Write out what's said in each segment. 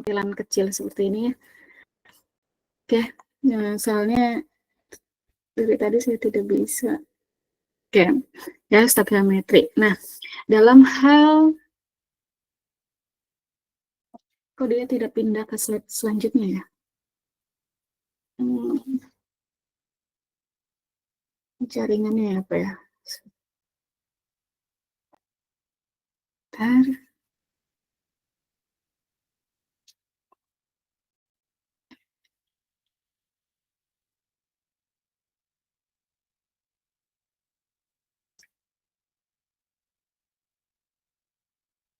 tampilan kecil seperti ini ya. Oke, nah, soalnya dari tadi saya tidak bisa. Oke, ya stoichiometry. Nah, dalam hal kok dia tidak pindah ke slide selanjutnya ya? Jaringannya apa ya? Bentar.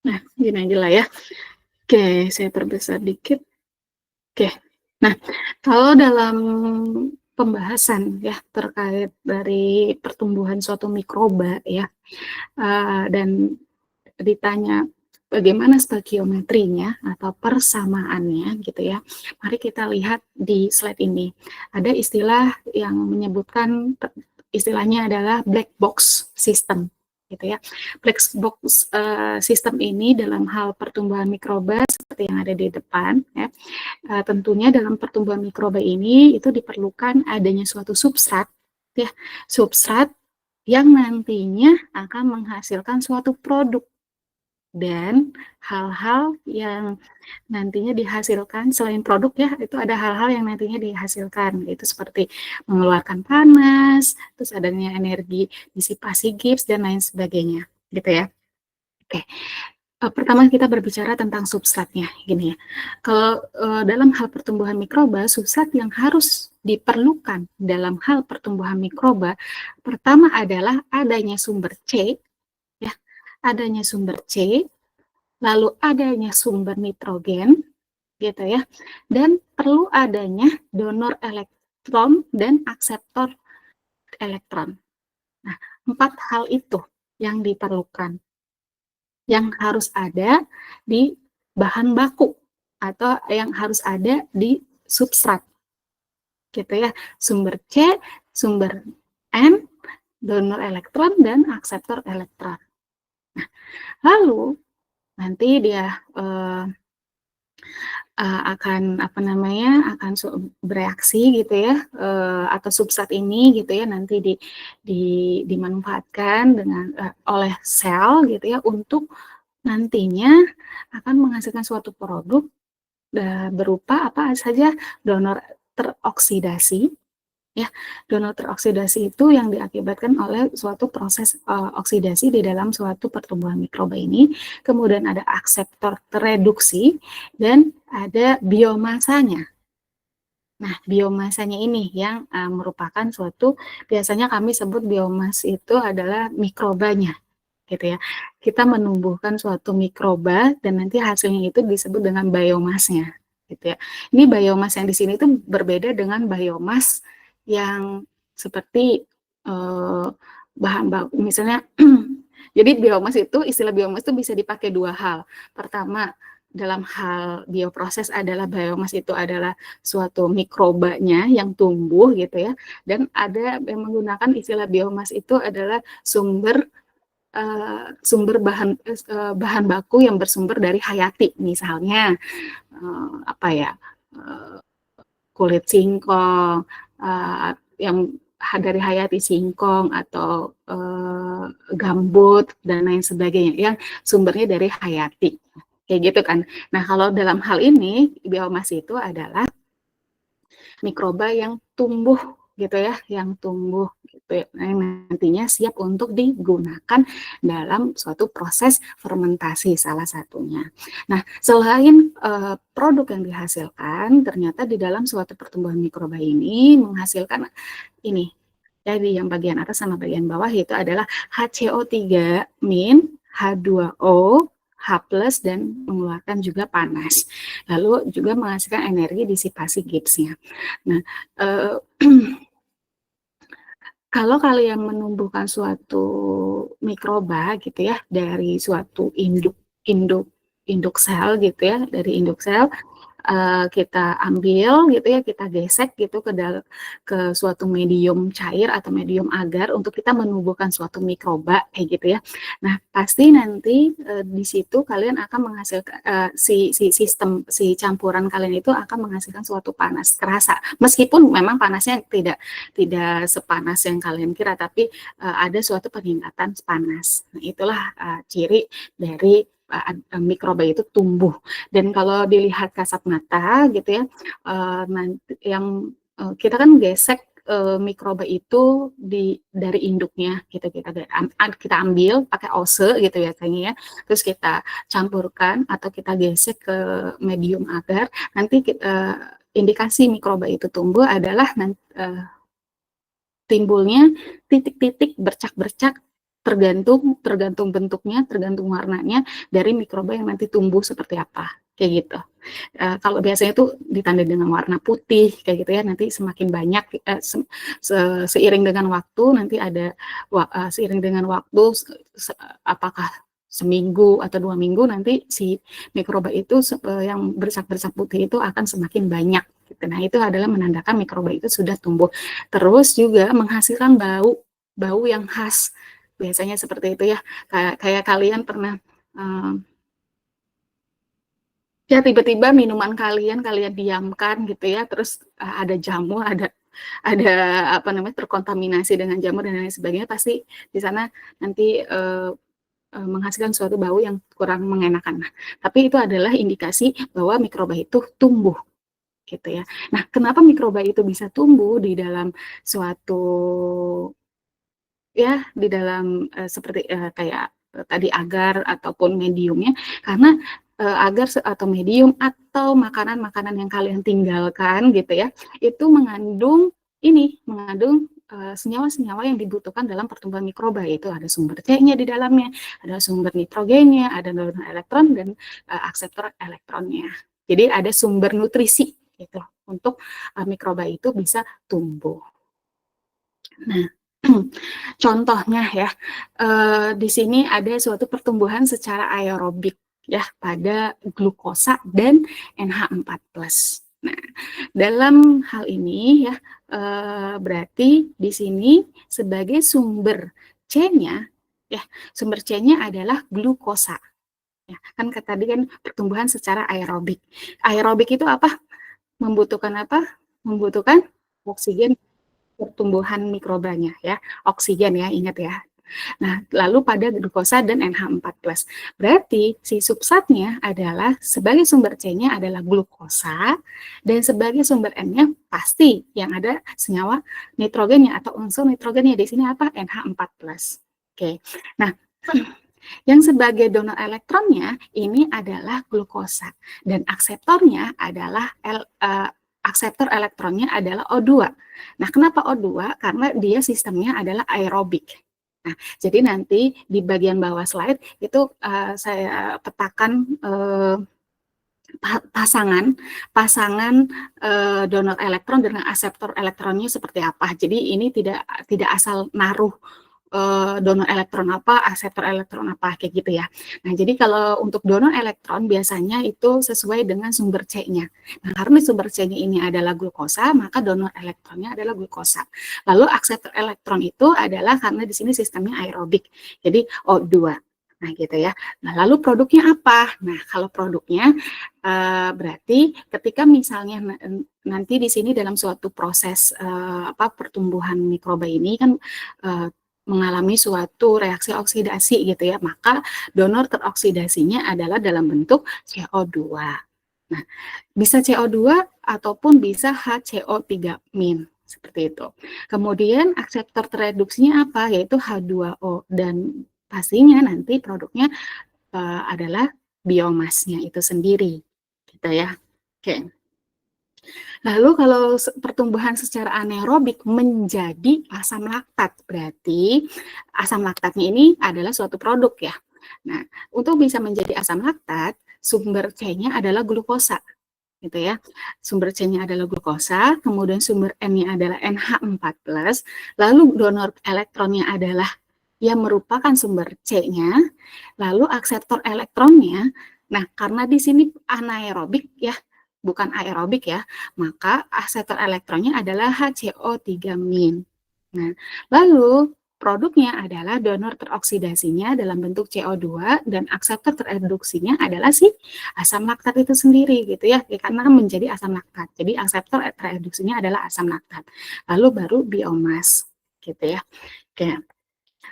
Nah, gini aja lah ya. Oke, saya perbesar dikit. Oke, nah kalau dalam pembahasan ya terkait dari pertumbuhan suatu mikroba ya, dan ditanya bagaimana stoikiometrinya atau persamaannya gitu ya. Mari kita lihat di slide ini. Ada istilah yang menyebutkan istilahnya adalah black box system gitu ya. Black box system ini dalam hal pertumbuhan mikroba seperti yang ada di depan ya. Tentunya dalam pertumbuhan mikroba ini itu diperlukan adanya suatu substrat ya, substrat yang nantinya akan menghasilkan suatu produk, dan hal-hal yang nantinya dihasilkan selain produk ya, itu ada hal-hal yang nantinya dihasilkan, itu seperti mengeluarkan panas, terus adanya energi disipasi Gibbs dan lain sebagainya gitu ya. Oke. Pertama kita berbicara tentang substratnya, gini ya. Kalau dalam hal pertumbuhan mikroba, substrat yang harus diperlukan dalam hal pertumbuhan mikroba, pertama adalah adanya sumber C, ya, adanya sumber C, lalu adanya sumber nitrogen, gitu ya, dan perlu adanya donor elektron dan akseptor elektron. Nah, 4 hal itu yang diperlukan, yang harus ada di bahan baku atau yang harus ada di substrat gitu ya, sumber C, sumber N, donor elektron dan akseptor elektron. Nah, lalu nanti dia akan apa namanya, akan bereaksi gitu ya, atau substrat ini gitu ya nanti dimanfaatkan dengan oleh sel gitu ya untuk nantinya akan menghasilkan suatu produk berupa apa saja donor teroksidasi ya. Donor teroksidasi itu yang diakibatkan oleh suatu proses oksidasi di dalam suatu pertumbuhan mikroba ini, kemudian ada akseptor tereduksi dan ada biomasanya. Nah, biomasanya ini yang merupakan suatu, biasanya kami sebut biomas itu adalah mikrobanya gitu ya. Kita menumbuhkan suatu mikroba dan nanti hasilnya itu disebut dengan biomasnya gitu ya. Ini biomas yang di sini itu berbeda dengan biomas yang seperti bahan baku misalnya. Jadi biomas itu, istilah biomas itu bisa dipakai dua hal. Pertama, dalam hal bioproses adalah biomas itu adalah suatu mikrobanya yang tumbuh gitu ya, dan ada yang menggunakan istilah biomas itu adalah sumber bahan baku yang bersumber dari hayati, misalnya apa ya, kulit singkong, yang dari hayati singkong atau gambut dan lain sebagainya yang sumbernya dari hayati kayak gitu kan. Nah, kalau dalam hal ini biomas itu adalah mikroba yang tumbuh gitu ya, yang tumbuh gitu ya, yang nantinya siap untuk digunakan dalam suatu proses fermentasi salah satunya. Nah, selain produk yang dihasilkan, ternyata di dalam suatu pertumbuhan mikroba ini menghasilkan ini, jadi yang bagian atas sama bagian bawah itu adalah HCO3 min, H2O, H+, dan mengeluarkan juga panas. Lalu juga menghasilkan energi disipasi Gibbs-nya. Nah, kalau kalian menumbuhkan suatu mikroba gitu ya dari suatu induk sel gitu ya, dari induk sel, kita ambil gitu ya, kita gesek gitu ke suatu medium cair atau medium agar untuk kita menumbuhkan suatu mikroba kayak gitu ya. Nah, pasti nanti di situ kalian akan menghasilkan si campuran kalian itu akan menghasilkan suatu panas kerasa. Meskipun memang panasnya tidak sepanas yang kalian kira, tapi ada suatu peningkatan panas. Nah, itulah ciri dari mikroba itu tumbuh. Dan kalau dilihat kasat mata gitu ya, nanti yang kita kan gesek mikroba itu dari induknya gitu, kita ambil pakai ose gitu ya kayaknya ya, terus kita campurkan atau kita gesek ke medium agar nanti indikasi mikroba itu tumbuh adalah timbulnya titik-titik bercak-bercak tergantung bentuknya, tergantung warnanya dari mikroba yang nanti tumbuh seperti apa, kayak gitu. Kalau biasanya itu ditandai dengan warna putih kayak gitu ya, nanti semakin banyak seiring dengan waktu nanti ada seiring dengan waktu apakah seminggu atau 2 minggu nanti si mikroba itu yang bercak-bercak putih itu akan semakin banyak gitu. Nah, itu adalah menandakan mikroba itu sudah tumbuh. Terus juga menghasilkan bau yang khas. Biasanya seperti itu ya. Kayak kalian pernah ya tiba-tiba minuman kalian diamkan gitu ya, terus ada jamur, ada apa namanya terkontaminasi dengan jamur dan lain sebagainya, pasti di sana nanti menghasilkan suatu bau yang kurang mengenakan. Nah, tapi itu adalah indikasi bahwa mikroba itu tumbuh gitu ya. Nah, kenapa mikroba itu bisa tumbuh di dalam suatu ya di dalam seperti kayak tadi agar ataupun mediumnya, karena agar atau medium atau makanan-makanan yang kalian tinggalkan gitu ya, itu mengandung senyawa-senyawa yang dibutuhkan dalam pertumbuhan mikroba, yaitu ada sumber C-nya di dalamnya, ada sumber nitrogennya, ada donor elektron dan akseptor elektronnya. Jadi ada sumber nutrisi gitu untuk mikroba itu bisa tumbuh. Nah, contohnya ya, di sini ada suatu pertumbuhan secara aerobik ya pada glukosa dan NH4+. Nah, dalam hal ini ya, berarti di sini sebagai sumber C-nya ya, sumber C-nya adalah glukosa. Ya, kan tadi kan pertumbuhan secara aerobik. Aerobik itu apa? Membutuhkan apa? Membutuhkan oksigen pertumbuhan mikrobanya ya, oksigen ya, ingat ya. Nah, lalu pada glukosa dan NH4+. Berarti si substratnya adalah sebagai sumber C-nya adalah glukosa dan sebagai sumber N-nya pasti yang ada senyawa nitrogennya atau unsur nitrogennya di sini apa? NH4+. Oke. Nah, yang sebagai donor elektronnya ini adalah glukosa dan akseptornya adalah akseptor elektronnya adalah O2. Nah, kenapa O2? Karena dia sistemnya adalah aerobik. Nah, jadi nanti di bagian bawah slide itu saya petakan pasangan donor elektron dengan akseptor elektronnya seperti apa. Jadi ini tidak asal naruh donor elektron apa, akseptor elektron apa, kayak gitu ya. Nah, jadi kalau untuk donor elektron biasanya itu sesuai dengan sumber C-nya. Nah, karena sumber C-nya ini adalah glukosa, maka donor elektronnya adalah glukosa. Lalu akseptor elektron itu adalah karena di sini sistemnya aerobik, jadi O2. Nah, gitu ya. Nah, lalu produknya apa? Nah, kalau produknya berarti ketika misalnya nanti di sini dalam suatu proses pertumbuhan mikroba ini kan mengalami suatu reaksi oksidasi gitu ya, maka donor teroksidasinya adalah dalam bentuk CO2. Nah, bisa CO2 ataupun bisa HCO3- seperti itu. Kemudian akseptor tereduksinya apa? Yaitu H2O dan pastinya nanti produknya adalah biomasnya itu sendiri, gitu ya. Oke. Lalu kalau pertumbuhan secara anaerobik menjadi asam laktat, berarti asam laktatnya ini adalah suatu produk ya. Nah, untuk bisa menjadi asam laktat, sumber C-nya adalah glukosa, gitu ya. Sumber C-nya adalah glukosa, kemudian sumber N-nya adalah NH4+, lalu donor elektronnya adalah yang merupakan sumber C-nya, lalu akseptor elektronnya. Nah, karena di sini anaerobik ya, bukan aerobik ya, maka akseptor elektronnya adalah HCO3-. Nah, lalu produknya adalah donor teroksidasinya dalam bentuk CO2 dan akseptor tereduksinya adalah si asam laktat itu sendiri gitu ya, karena menjadi asam laktat. Jadi akseptor tereduksinya adalah asam laktat. Lalu baru biomas gitu ya. Oke.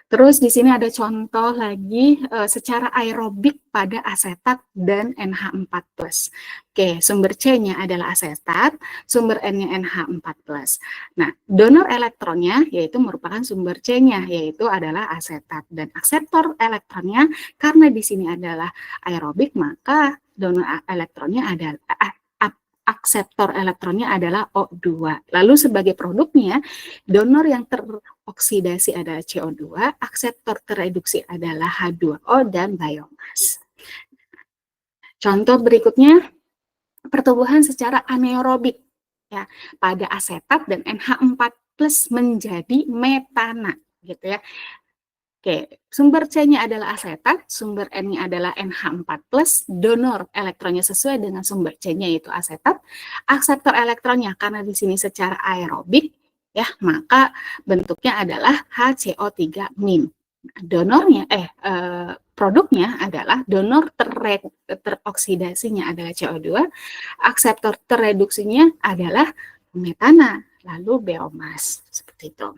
Terus di sini ada contoh lagi secara aerobik pada asetat dan NH4+. Oke, sumber C-nya adalah asetat, sumber N-nya NH4+. Nah, donor elektronnya yaitu merupakan sumber C-nya, yaitu adalah asetat. Dan akseptor elektronnya, karena di sini adalah aerobik, maka donor elektronnya adalah akseptor elektronnya adalah O2. Lalu sebagai produknya, donor yang teroksidasi adalah CO2, akseptor tereduksi adalah H2O dan biomas. Contoh berikutnya, pertumbuhan secara anaerobik ya, pada asetat dan NH4+ menjadi metana gitu ya. Oke, sumber C-nya adalah asetat, sumber N-nya adalah NH4+, donor elektronnya sesuai dengan sumber C-nya yaitu asetat, akseptor elektronnya karena di sini secara aerobik, ya maka bentuknya adalah HCO3-. Donornya, produknya adalah donor teroksidasinya adalah CO2, akseptor tereduksinya adalah metana, lalu biomas, seperti itu.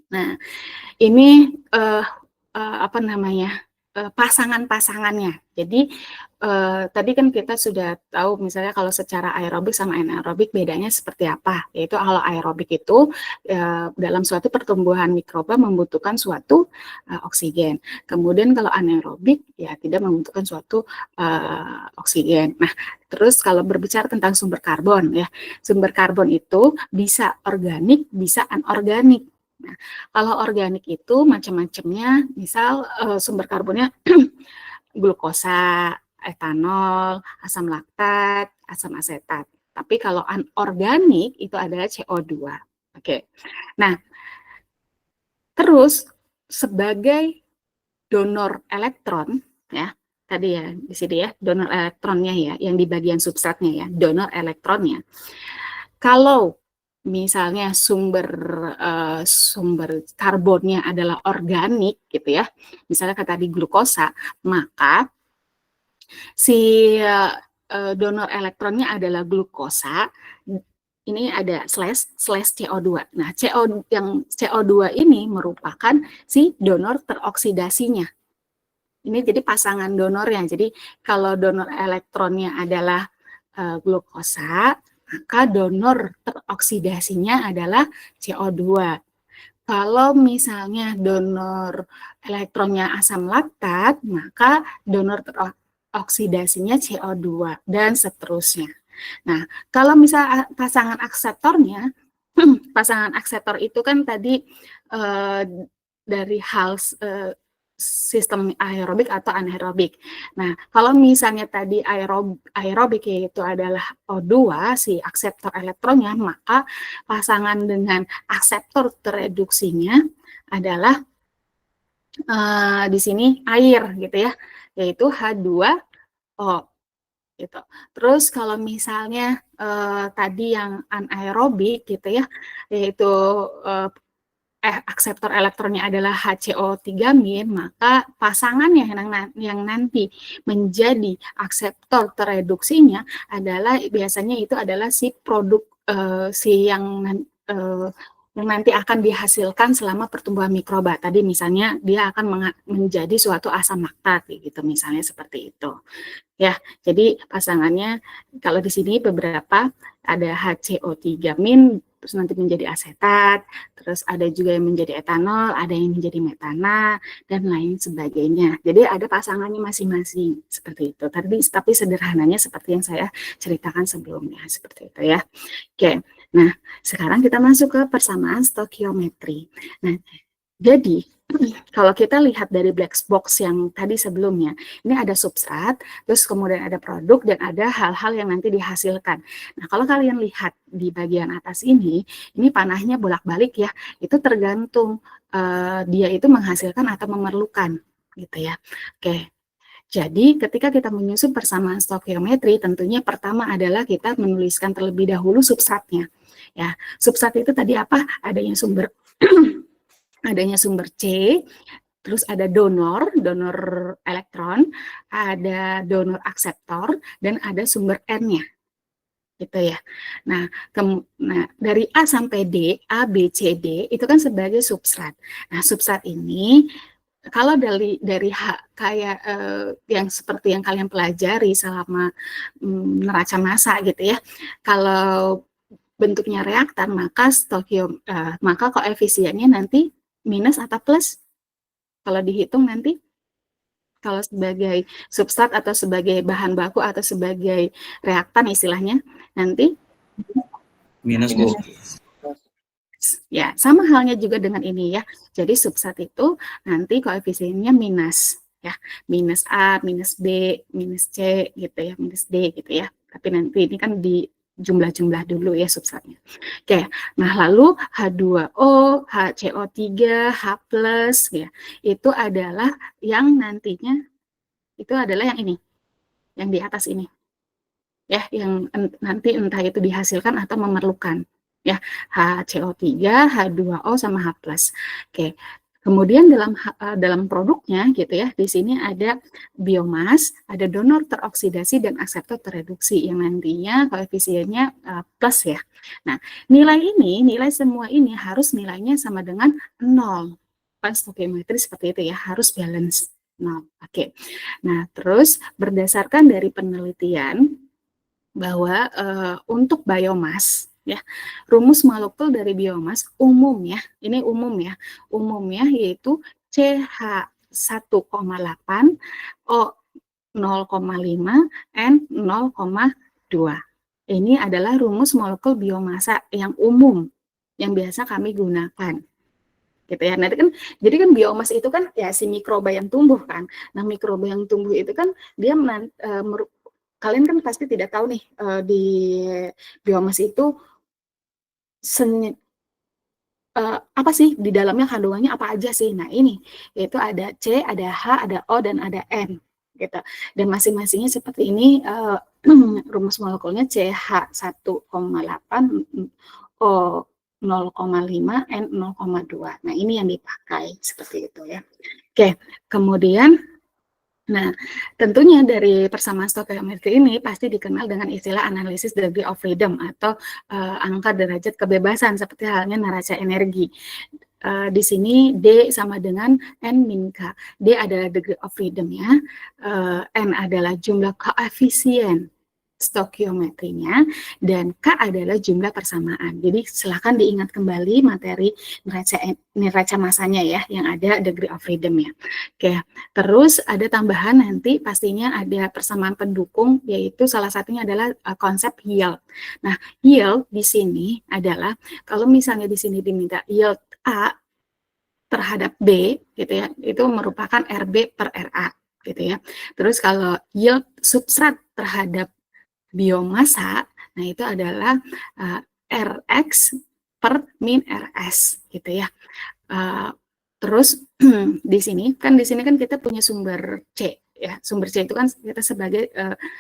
Nah, ini apa namanya pasangan-pasangannya. Jadi tadi kan kita sudah tahu misalnya kalau secara aerobik sama anaerobik bedanya seperti apa. Yaitu kalau aerobik itu dalam suatu pertumbuhan mikroba membutuhkan suatu oksigen. Kemudian kalau anaerobik ya tidak membutuhkan suatu oksigen. Nah, terus kalau berbicara tentang sumber karbon ya, sumber karbon itu bisa organik, bisa anorganik. Nah, kalau organik itu macam-macamnya, misal sumber karbonnya glukosa, etanol, asam laktat, asam asetat. Tapi kalau anorganik itu adalah CO2. Oke. Nah, terus sebagai donor elektron ya, tadi ya di sini ya, donor elektronnya ya, yang di bagian substratnya ya, donor elektronnya. Kalau misalnya sumber karbonnya adalah organik gitu ya, misalnya kata tadi glukosa, maka si donor elektronnya adalah glukosa. Ini ada slash CO2. Nah, CO2 ini merupakan si donor teroksidasinya. Ini jadi pasangan donornya. Jadi kalau donor elektronnya adalah glukosa, maka donor teroksidasinya adalah CO2. Kalau misalnya donor elektronnya asam laktat, maka donor teroksidasinya CO2 dan seterusnya. Nah, kalau misal pasangan akseptornya, pasangan akseptor itu kan tadi dari hal sistem aerobik atau anaerobik. Nah, kalau misalnya tadi aerobik yaitu adalah O2, si akseptor elektronnya, maka pasangan dengan akseptor tereduksinya adalah di sini air gitu ya, yaitu H2O. Gitu. Terus kalau misalnya tadi yang anaerobik gitu ya, yaitu akseptor elektronnya adalah HCO3-, maka pasangannya yang nanti menjadi akseptor tereduksinya adalah biasanya itu adalah si produk si yang nanti akan dihasilkan selama pertumbuhan mikroba. Tadi misalnya dia akan menjadi suatu asam laktat gitu misalnya seperti itu. Ya, jadi pasangannya kalau di sini beberapa ada HCO3-, terus nanti menjadi asetat, terus ada juga yang menjadi etanol, ada yang menjadi metana, dan lain sebagainya. Jadi ada pasangannya masing-masing seperti itu. Tapi sederhananya seperti yang saya ceritakan sebelumnya, seperti itu ya. Oke, nah sekarang kita masuk ke persamaan stokiometri. Nah, jadi kalau kita lihat dari black box yang tadi sebelumnya, ini ada substrat, terus kemudian ada produk, dan ada hal-hal yang nanti dihasilkan. Nah, kalau kalian lihat di bagian atas ini panahnya bolak-balik ya, itu tergantung dia itu menghasilkan atau memerlukan, gitu ya. Oke, Jadi ketika kita menyusun persamaan stoikiometri, tentunya pertama adalah kita menuliskan terlebih dahulu substratnya. Ya, substrat itu tadi apa? Adanya sumber adanya sumber C, terus ada donor elektron, ada donor akseptor, dan ada sumber N-nya. Gitu ya. Nah, dari A sampai D, A, B, C, D itu kan sebagai substrat. Nah, substrat ini kalau dari kayak yang seperti yang kalian pelajari selama neraca massa gitu ya. Kalau bentuknya reaktan, maka koefisiennya nanti minus atau plus. Kalau dihitung nanti kalau sebagai substrat atau sebagai bahan baku atau sebagai reaktan istilahnya nanti minus, Bu. Ya, sama halnya juga dengan ini ya. Jadi substrat itu nanti koefisiennya minus ya. Minus A, minus B, minus C gitu ya, minus D gitu ya. Tapi nanti ini kan di jumlah-jumlah dulu ya substratnya. Oke, nah lalu H2O, HCO3, H+, ya. Itu adalah yang nantinya itu adalah yang ini. Yang di atas ini. Ya, yang nanti entah itu dihasilkan atau memerlukan. Ya, HCO3, H2O sama H+. Oke. Kemudian dalam produknya gitu ya, di sini ada biomas, ada donor teroksidasi dan akseptor terreduksi yang nantinya koefisiennya plus ya. Nah, nilai semua ini harus nilainya sama dengan 0. Pas stoikiometri seperti itu ya, harus balance 0. Oke. Nah, terus berdasarkan dari penelitian bahwa untuk biomas ya, rumus molekul dari biomas umum ya, ini umumnya yaitu CH1,8 O 0,5 N 0,2. Ini adalah rumus molekul biomasa yang umum yang biasa kami gunakan. Gitu ya. Nah, jadi kan biomas itu kan ya si mikroba yang tumbuh kan. Nah, mikroba yang tumbuh itu kan dia kalian kan pasti tidak tahu nih di biomas itu apa sih di dalamnya kandungannya apa aja sih. Nah, ini yaitu ada C, ada H, ada O, dan ada N gitu. Dan masing-masingnya seperti ini rumus molekulnya CH1,8 O 0,5 N 0,2. Nah, ini yang dipakai seperti itu ya. Oke, kemudian nah, tentunya dari persamaan stoikiometri ini pasti dikenal dengan istilah analisis degree of freedom atau angka derajat kebebasan seperti halnya neraca energi. Di sini D sama dengan N min K. D adalah degree of freedom ya. N adalah jumlah koefisien stoikiometrinya, dan K adalah jumlah persamaan. Jadi silahkan diingat kembali materi neraca masanya ya, yang ada degree of freedom ya. Oke, terus ada tambahan nanti pastinya ada persamaan pendukung, yaitu salah satunya adalah konsep yield. Nah, yield di sini adalah kalau misalnya di sini diminta yield A terhadap B gitu ya, itu merupakan RB per RA gitu ya. Terus kalau yield substrat terhadap biomasa, nah itu adalah Rx per min Rs gitu ya. Terus di sini kan kita punya sumber C ya, sumber C itu kan kita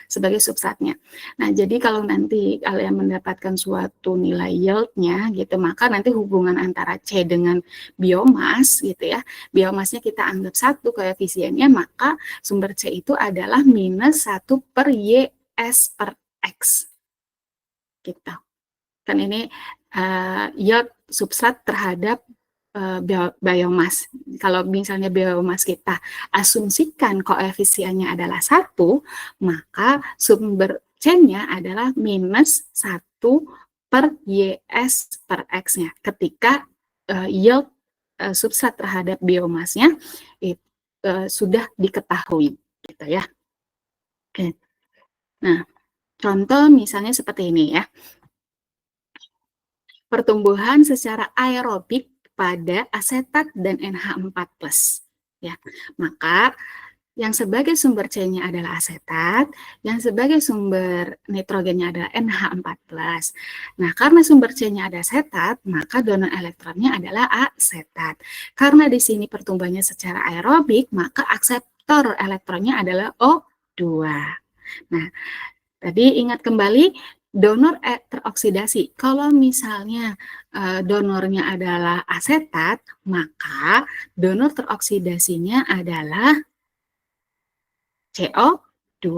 sebagai substratnya. Nah, jadi kalau nanti kalian mendapatkan suatu nilai yieldnya gitu, maka nanti hubungan antara C dengan biomas gitu ya, biomasnya kita anggap 1 koefisiennya, maka sumber C itu adalah minus 1 per YS per X gitu. Kan ini yield substrat terhadap biomas. Kalau misalnya biomas kita asumsikan koefisiennya adalah 1, maka sumber C-nya adalah minus 1 per YS per X-nya. Ketika yield substrat terhadap biomasnya sudah diketahui gitu ya. Oke. Nah, contoh misalnya seperti ini ya. Pertumbuhan secara aerobik pada asetat dan NH4+. Ya. Maka yang sebagai sumber C-nya adalah asetat, yang sebagai sumber nitrogennya adalah NH4+. Nah, karena sumber C-nya ada asetat, maka donor elektronnya adalah asetat. Karena di sini pertumbuhannya secara aerobik, maka akseptor elektronnya adalah O2. Nah, tadi ingat kembali donor teroksidasi. Kalau misalnya donornya adalah asetat, maka donor teroksidasinya adalah CO2,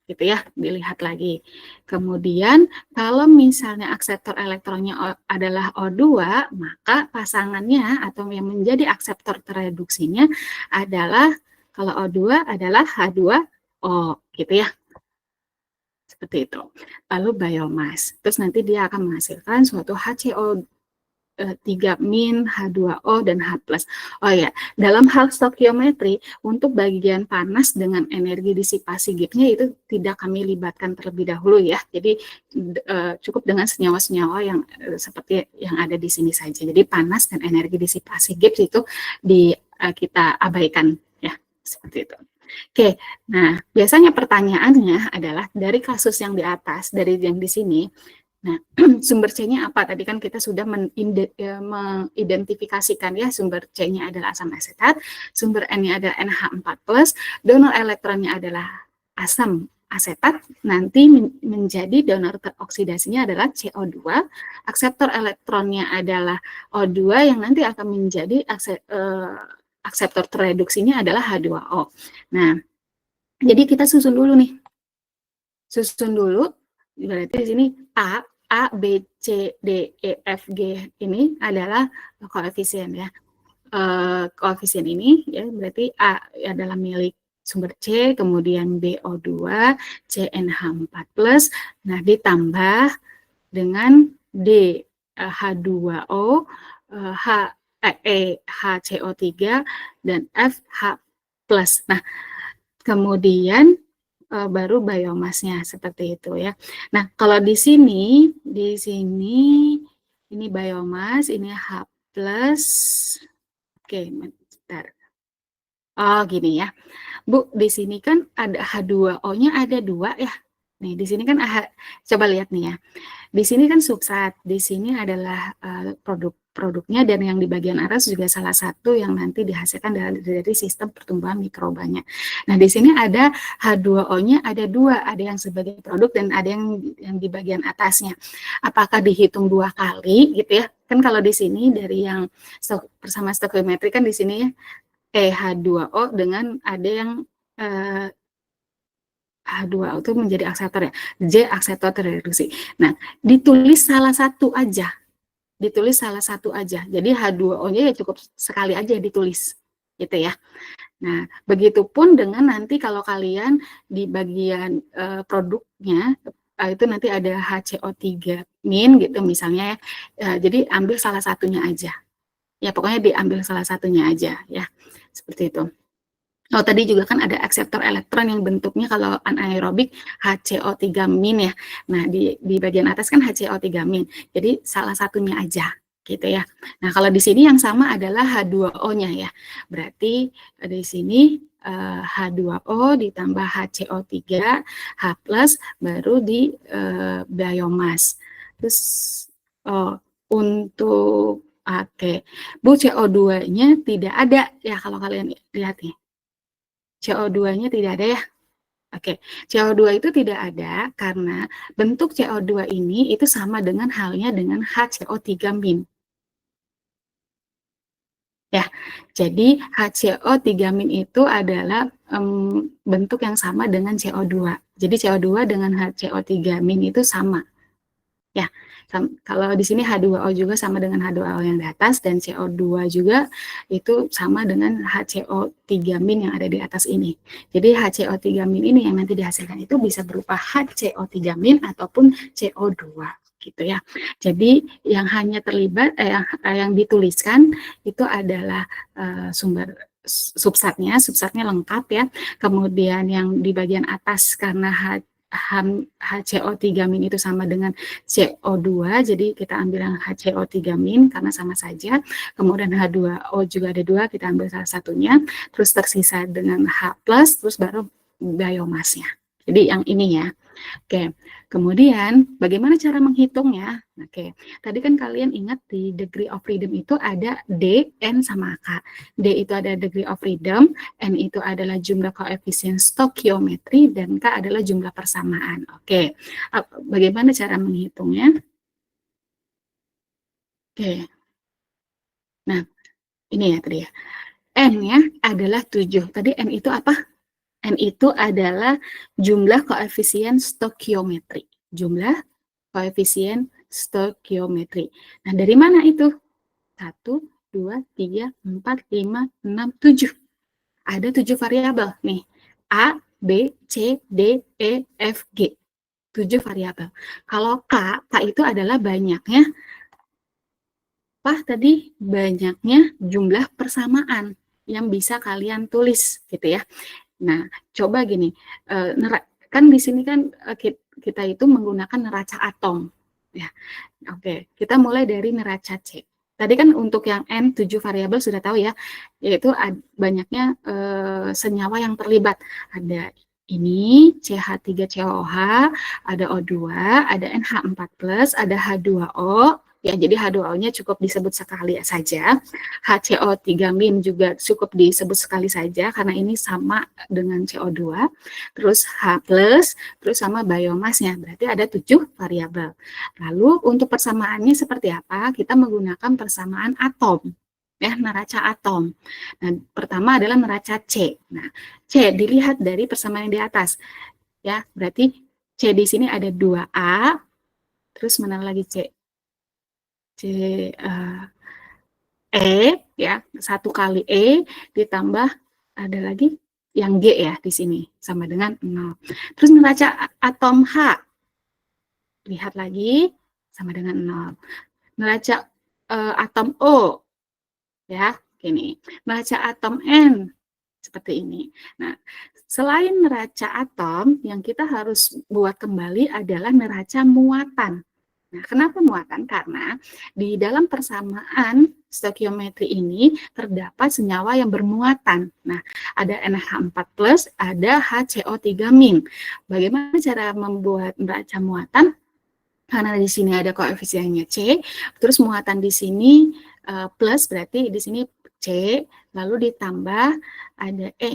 gitu ya, dilihat lagi. Kemudian kalau misalnya akseptor elektronnya adalah O2, maka pasangannya atau yang menjadi akseptor tereduksinya adalah, kalau O2 adalah H2O, gitu ya. Seperti itu. Lalu biomass. Terus nanti dia akan menghasilkan suatu HCO 3 min, H2O, dan H+. Oh ya, dalam hal stokiometri, untuk bagian panas dengan energi disipasi gapnya itu tidak kami libatkan terlebih dahulu ya. Jadi cukup dengan senyawa-senyawa yang seperti yang ada di sini saja. Jadi panas dan energi disipasi gaps itu kita abaikan ya, seperti itu. Oke, nah biasanya pertanyaannya adalah dari kasus yang di atas, dari yang di sini, nah, sumber C-nya apa? Tadi kan kita sudah mengidentifikasikan ya, sumber C-nya adalah asam asetat, sumber N-nya adalah NH4+, donor elektronnya adalah asam asetat, nanti menjadi donor teroksidasinya adalah CO2, akseptor elektronnya adalah O2 yang nanti akan menjadi akseptor tereduksinya adalah H2O. Nah, jadi kita susun dulu nih. Susun dulu, berarti di sini A, B, C, D, E, F, G ini adalah koefisien ya. Koefisien ini ya berarti A adalah milik sumber C, kemudian BO2, CNH4+, nah ditambah dengan D, H2O, HCO3, dan F, H+. Nah, kemudian baru biomasnya seperti itu ya. Nah, kalau di sini ini biomas, ini H+. Oke, bentar. Oh, gini ya. Bu, di sini kan ada H2O-nya ada 2 ya. Nih, di sini kan coba lihat nih ya. Di sini kan substrat, di sini adalah produknya, dan yang di bagian atas juga salah satu yang nanti dihasilkan dari sistem pertumbuhan mikrobanya. Nah, di sini ada H2O-nya ada 2, ada yang sebagai produk dan ada yang di bagian atasnya. Apakah dihitung 2 kali gitu ya? Kan kalau di sini dari yang bersama stokiometri kan di sini ya H2O dengan ada yang H2O itu menjadi akseptor ya, J akseptor tereduksi. Nah, ditulis salah satu aja. Jadi H2O-nya ya cukup sekali aja ditulis, gitu ya. Nah, begitupun dengan nanti kalau kalian di bagian produknya, itu nanti ada HCO3 min gitu misalnya ya. Jadi ambil salah satunya aja. Ya, pokoknya diambil salah satunya aja ya. Seperti itu. Oh, tadi juga kan ada akseptor elektron yang bentuknya kalau anaerobik HCO3 min ya. Nah, di bagian atas kan HCO3 min. Jadi salah satunya aja gitu ya. Nah, kalau di sini yang sama adalah H2O-nya ya. Berarti di sini H2O ditambah HCO3 H+ baru di biomas. Terus untuk Bu, CO2-nya tidak ada ya kalau kalian lihat nih. CO2-nya tidak ada ya. Oke, CO2 itu tidak ada karena bentuk CO2 ini itu sama dengan halnya dengan HCO3 min. Ya, jadi HCO3 min itu adalah bentuk yang sama dengan CO2. Jadi CO2 dengan HCO3 min itu sama. Ya, kalau di sini H2O juga sama dengan H2O yang di atas, dan CO2 juga itu sama dengan HCO3 min yang ada di atas ini. Jadi HCO3 min ini yang nanti dihasilkan itu bisa berupa HCO3 min ataupun CO2 gitu ya. Jadi yang hanya terlibat yang dituliskan itu adalah sumber substratnya lengkap ya. Kemudian yang di bagian atas karena HCO3 min itu sama dengan CO2, jadi kita ambil yang HCO3 min karena sama saja. Kemudian H2O juga ada 2, kita ambil salah satunya. Terus tersisa dengan H+, terus baru biomasnya. Jadi yang ini ya. Oke, kemudian bagaimana cara menghitungnya? Oke, tadi kan kalian ingat di degree of freedom itu ada D, N, sama K. D itu ada degree of freedom, N itu adalah jumlah koefisien stokiometri, dan K adalah jumlah persamaan. Oke, bagaimana cara menghitungnya? Oke, nah ini ya tadi ya. N-nya adalah 7. Tadi N itu apa? N itu adalah jumlah koefisien stokiometri. Jumlah koefisien stokiometri. Nah, dari mana itu? 1, 2, 3, 4, 5, 6, 7. Ada 7 variabel nih. A, B, C, D, E, F, G. 7 variabel. Kalau K itu adalah banyaknya, tadi banyaknya jumlah persamaan yang bisa kalian tulis gitu ya. Nah, coba gini, kan di sini kan kita itu menggunakan neraca atom. Ya, oke. Kita mulai dari neraca C. Tadi kan untuk yang N 7 variabel sudah tahu ya, yaitu banyaknya senyawa yang terlibat. Ada ini CH3COH, ada O2, ada NH4+, ada H2O. Ya, jadi H2O-nya cukup disebut sekali saja. HCO3- juga cukup disebut sekali saja karena ini sama dengan CO2. Terus H+, terus sama biomasnya. Berarti ada 7 variabel. Lalu untuk persamaannya seperti apa? Kita menggunakan persamaan atom. Ya, neraca atom. Nah, pertama adalah neraca C. Nah, C dilihat dari persamaan yang di atas. Ya, berarti C di sini ada 2A, terus mana lagi C? E, ya, 1 kali E ditambah ada lagi yang G ya di sini sama dengan 0. Terus neraca atom H, lihat lagi sama dengan 0. Neraca atom O, ya, gini. Neraca atom N, seperti ini. Nah, selain neraca atom, yang kita harus buat kembali adalah neraca muatan. Nah, kenapa muatan? Karena di dalam persamaan stokiometri ini terdapat senyawa yang bermuatan. Nah, ada NH4+, ada HCO3-. Bagaimana cara membuat neraca muatan? Karena di sini ada koefisiennya C, terus muatan di sini plus, berarti di sini C, lalu ditambah ada E-,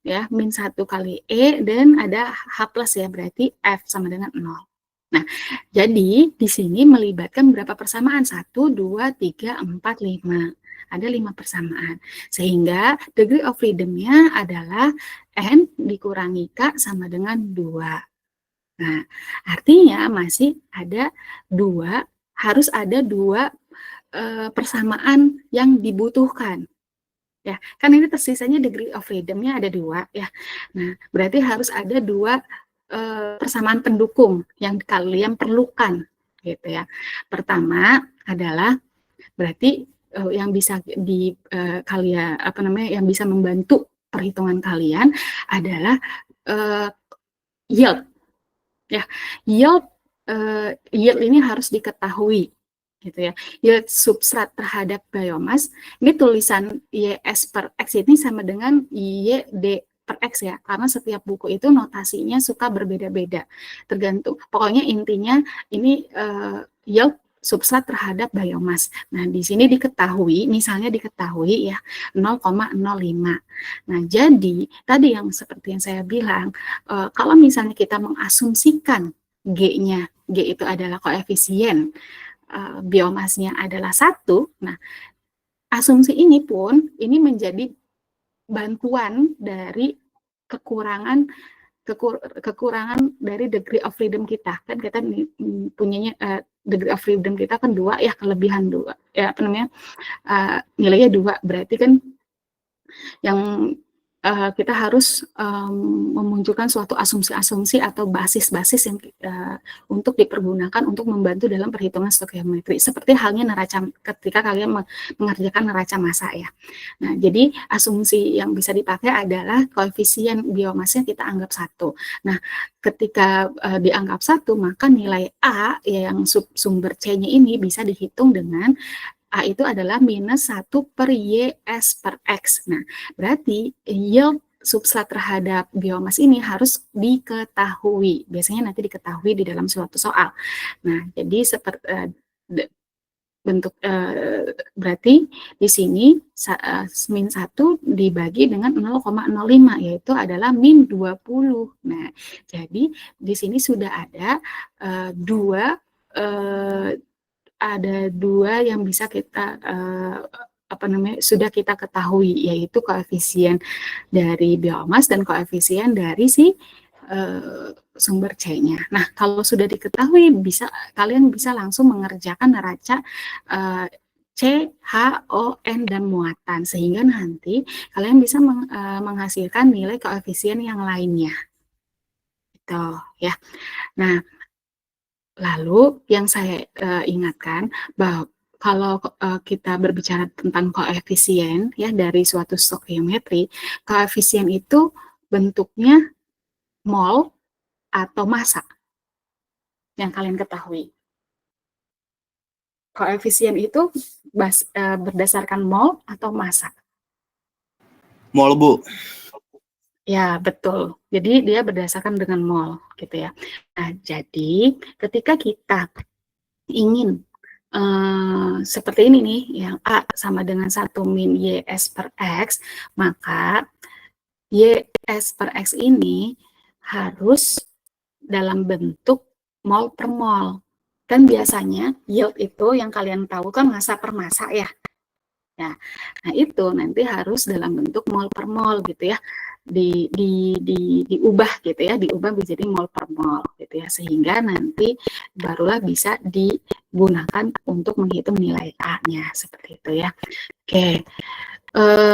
ya, min 1 kali E, dan ada H+, ya, berarti F sama dengan 0. Nah, jadi di sini melibatkan berapa persamaan? 1, 2, 3, 4, 5. Ada 5 persamaan. Sehingga degree of freedom-nya adalah N dikurangi K sama dengan 2. Nah, artinya masih ada harus ada 2 persamaan yang dibutuhkan. Ya, kan ini tersisanya degree of freedom-nya ada 2 ya. Nah, berarti harus ada 2 persamaan pendukung yang kalian perlukan gitu ya. Pertama adalah berarti yang bisa kalian yang bisa membantu perhitungan kalian adalah yield. Ya, yield ini harus diketahui gitu ya. Yield substrat terhadap biomas, ini tulisan YS per X ini sama dengan YD per X ya, karena setiap buku itu notasinya suka berbeda-beda. Tergantung, pokoknya intinya ini yield substrat terhadap biomas. Nah, di sini diketahui, misalnya diketahui ya 0,05. Nah, jadi tadi yang seperti yang saya bilang, kalau misalnya kita mengasumsikan G-nya, G itu adalah koefisien biomasnya adalah 1, nah asumsi ini pun ini menjadi bantuan dari kekurangan dari degree of freedom kita. Kan kita punyanya degree of freedom kita kan 2 ya, kelebihan 2 ya, nilainya 2, berarti kan yang kita harus memunculkan suatu asumsi-asumsi atau basis-basis yang untuk dipergunakan untuk membantu dalam perhitungan stokiometri. Seperti halnya neraca ketika kalian mengerjakan neraca massa ya. Nah, jadi asumsi yang bisa dipakai adalah koefisien biomasnya kita anggap 1. Nah, ketika dianggap 1, maka nilai A yang sumber C-nya ini bisa dihitung dengan A itu adalah minus 1 per YS per X. Nah, berarti yield substrat terhadap biomas ini harus diketahui. Biasanya nanti diketahui di dalam suatu soal. Nah, jadi seperti bentuk berarti di sini min 1 dibagi dengan 0,05 yaitu adalah min 20. Nah, jadi di sini sudah ada dua yang bisa kita sudah kita ketahui, yaitu koefisien dari biomas dan koefisien dari si sumber C-nya. Nah, kalau sudah diketahui, kalian bisa langsung mengerjakan neraca C, H, O, N, dan muatan, sehingga nanti kalian bisa menghasilkan nilai koefisien yang lainnya. Gitu, ya. Nah, lalu yang saya ingatkan bahwa kalau kita berbicara tentang koefisien ya dari suatu stokiometri, koefisien itu bentuknya mol atau massa yang kalian ketahui. Koefisien itu berdasarkan mol atau massa? Mol, Bu. Ya, betul. Jadi dia berdasarkan dengan mol gitu ya. Nah, jadi ketika kita ingin seperti ini nih, yang A sama dengan 1 min YS per X, maka YS per X ini harus dalam bentuk mol per mol. Kan biasanya yield itu yang kalian tahu kan massa per massa ya. Nah, itu nanti harus dalam bentuk mol per mol gitu ya. Diubah gitu ya, diubah menjadi mol per mol gitu ya, sehingga nanti barulah bisa digunakan untuk menghitung nilai A-nya seperti itu ya. Oke.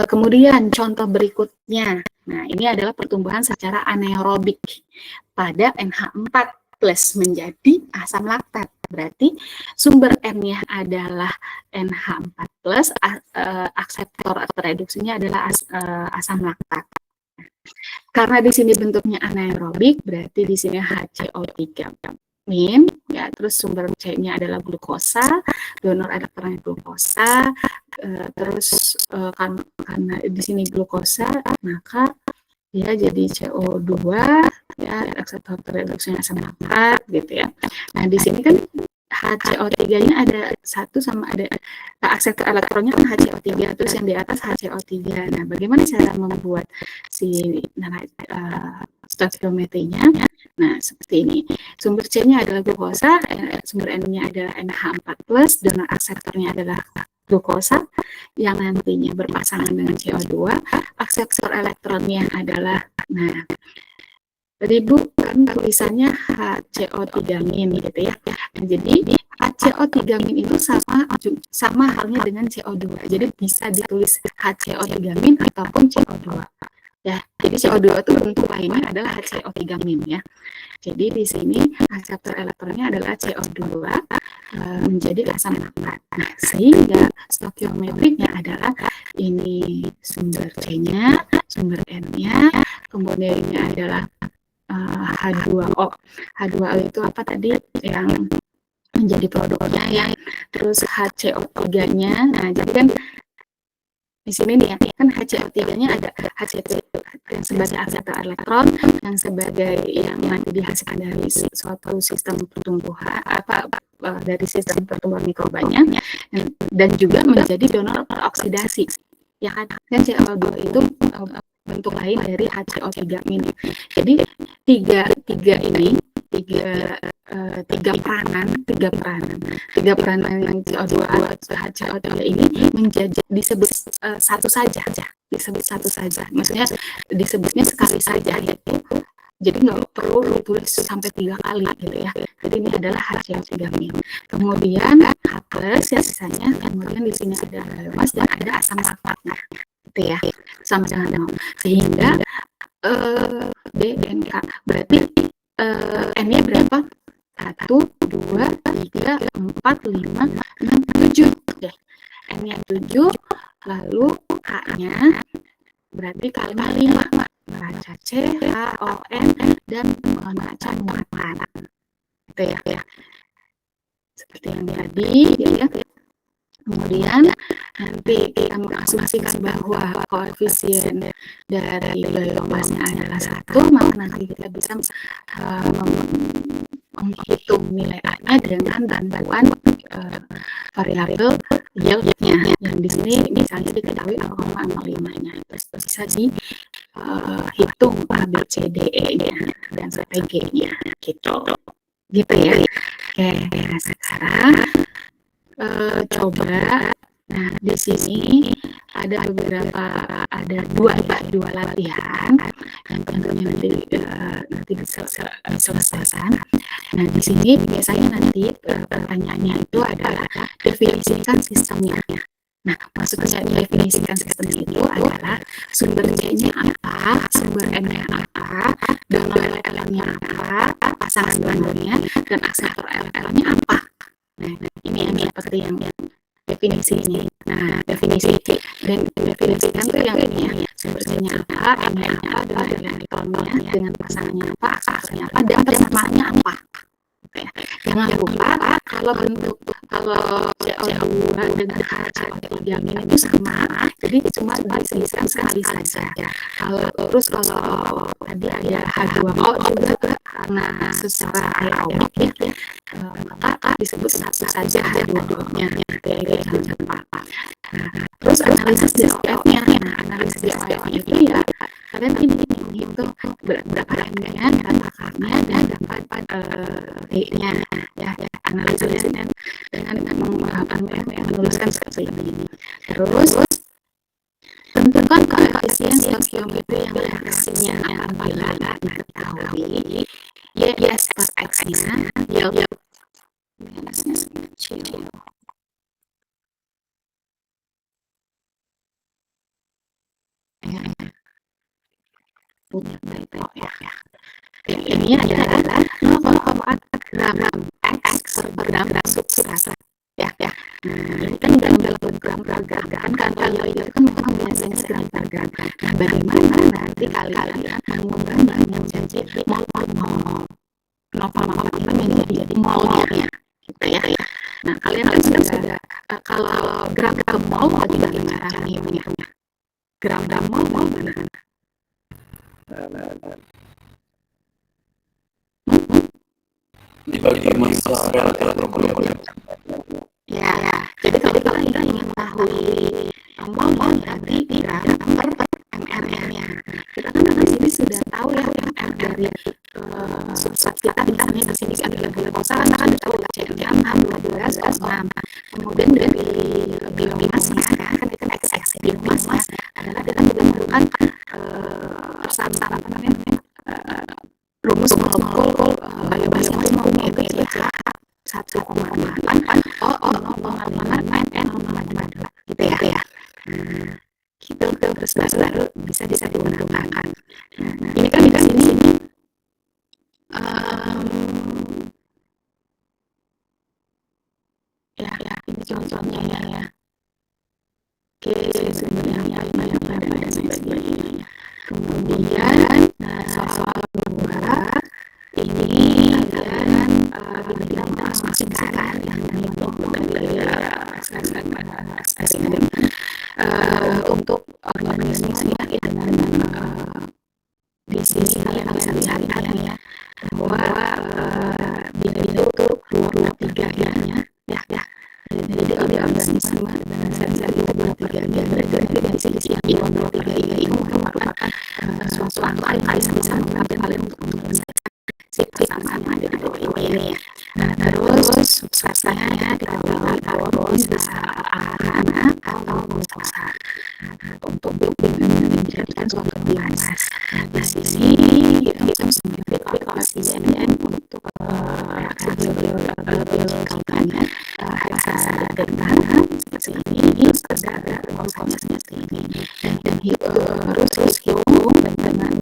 Kemudian contoh berikutnya. Nah, ini adalah pertumbuhan secara anaerobik pada NH4 plus menjadi asam laktat. Berarti sumber M-nya adalah NH4 plus, akseptor atau reduksinya adalah asam laktat. Karena di sini bentuknya anaerobik, berarti di sini HCO3 min, ya, terus sumber C-nya adalah glukosa, donor elektronya glukosa, terus karena di sini glukosa, maka dia jadi CO2, ya, akseptor reduksinya asam laktat, gitu ya. Nah, di sini kan HCO3-nya ada satu sama ada akseptor elektronnya kan HCO3, terus yang di atas HCO3. Nah, bagaimana cara membuat si stoikiometrinya? Nah, seperti ini. Sumber C-nya adalah glukosa, sumber N-nya adalah NH4+, donor akseptornya adalah glukosa, yang nantinya berpasangan dengan CO2, akseptor elektronnya adalah, nah, tadi Bu kan tulisannya HCO3- gitu ya. Nah, jadi HCO3- itu sama halnya dengan CO2. Jadi bisa ditulis HCO3- ataupun CO2. Ya, jadi CO2 itu bentuk lainnya adalah HCO3- ya. Jadi di sini akseptor elektronnya adalah CO2 menjadi asam laktat. Nah, sehingga stokiometriknya adalah ini sumber C-nya, sumber N-nya, kemudian ini adalah H2O. H2O itu apa tadi yang menjadi produknya ya. Terus HCO3-nya. Nah, jadi kan di sini nih ya, kan HCO3-nya ada HCC yang sebagai akseptor elektron, yang sebagai yang nanti dihasilkan dari suatu sistem pertumbuhan dari sistem pertumbuhan mikrobanya, dan juga menjadi donor teroksidasi. Ya kan CO2 itu bentuk lain dari HCO3-. Jadi tiga peranan yang CO2 atau HCO3 ini disebut satu saja. Maksudnya disebutnya sekali saja gitu. Jadi nggak perlu ditulis sampai 3 kali gitu ya. Jadi ini adalah HCO3-. Kemudian H+ ya sisanya. Kemudian di sini ada biomas dan ada asam laktat. Nah, gitu ya. Sama dengan 0. Sehingga DNK berarti N-nya berapa? 1, 2, 3, 4, 5, 6, 7. Oke. N-nya 7, lalu H-nya berarti kali 5. Neraca C, H, O, N, dan neraca muatan. Gitu ya. Seperti yang tadi, ya. Kemudian, nanti kita mengasumsikan bahwa koefisien dari glioblasnya adalah 1, maka nanti kita bisa menghitung nilai A-nya dengan bantuan variabel yield-nya yang di sini misalnya diketahui 0,05-nya, terus bisa dihitung A, B, C, D, E-nya dan sampai G-nya gitu ya. Oke, nah sekarang coba, nah di sini ada dua latihan yang tentunya nanti diselesaikan. Nah di sini biasanya nanti pertanyaannya itu adalah definisikan sistemnya. Nah maksudnya definisikan sistemnya itu adalah sumber J-nya apa, sumber M-nya apa, donor L-nya apa, pasangan donornya, dan aksesor L-nya apa. Nah ini yang seperti yang definisi ini. Nah, definisikan tuh yang ini ya, sumbernya apa, M-nya apa, dengan elektronnya, dengan pasangannya apa, aksesornya apa, dan persamaannya apa. Ya. Jangan lupa kalau CO2 dengan HCO3 itu sama, jadi cuma diselisihkan sekali saja. Kalau tadi ada H2O juga karena secara aerobik ya, maka disebut satu saja H2O-nya, yaitu jangan lupa. Terus analisis DOF-nya, analisis DOF-nya itu ya kalian ini menghitung berapa M-nya, berapa K-nya, dan berapa D-nya ya, analisis dengan menuliskan seperti ini. Terus tentukan koefisien stoikiometri yang reaksinya apabila diketahui YS per X-nya yield kecil. Punya typo ya. Ini adalah 0,4 gram X per gram substrat ya. Ini kan dalam gram kan kalau itu kan memang biasanya gram per gram. Nah, bagaimana nanti kalian mengubah bahan jadi mol itu menjadi molnya gitu ya. Nah, kalian sudah kalau gram ke mol bagaimana caranya? Gram mol mana? Dibagi massa relatif ya. Jadi kalau kita ingin tahu mol berarti gram per mR-nya. Kita kan di sini sudah tahu ya mR dari substrat kita, misalnya di sini adalah glukosa, kita kan tahu C6 H12 O6. Kemudian dari biomasnya kan itu XX biomasnya adalah kita menggunakan rumus molekul biomasa masing-masing yaitu CH 1,8 O 0,5 N 0,4 gitu ya. Gitu terus baru bisa digunakan. Nah, ini kan di sini ya ini contohnya ya. Oke, sebenarnya dan sebagainya. Kemudian soal kedua ini adalah kita mengasumsikan yang menghitung dari SSM untuk organisme kita dengan di sini kalian bisa lihat ya bahwa bila itu 23 ya. Jadi kalau di organisme sel-sel itu 23 berarti dari sisi yang 23 itu merupakan suatu angka yang bisa mengambil kalian untuk siklus sama dari ini ya. Nah terus substratnya diketahui kalau bisa arana atau glukosa. Untuk dengan menjadikan suatu biomas. Nah di sini kita bisa mengambil koefisien untuk reaksi biologikalnya hexadenana seperti ini, terus ada glukosanya seperti ini, dan terus hitung dengan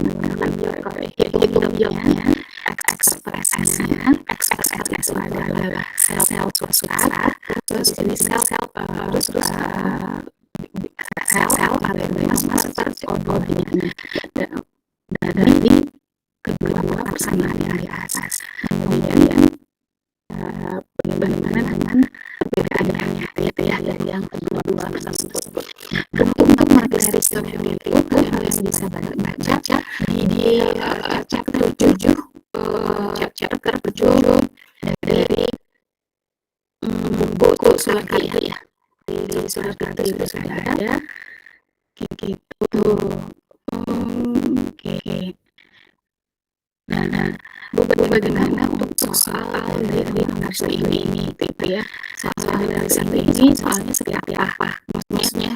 yieldnya ekspresinya itu adalah sel substrat, terus ini sel terus sel ada biomas seperti bodinya dan dari kedua persamaan yang di atas. Kemudian bagaimana dengan perbedaannya gitu ya dari yang kedua tersebut. Untuk materi stokiometri itu kalian bisa baca di chapter 7 dari buku Sulaki ya. Di Sulaki itu sudah ada gitu. Oke. Nah, bagaimana untuk soal dari nomor ini gitu ya. Soal dari satu ini soalnya seperti apa? Maksudnya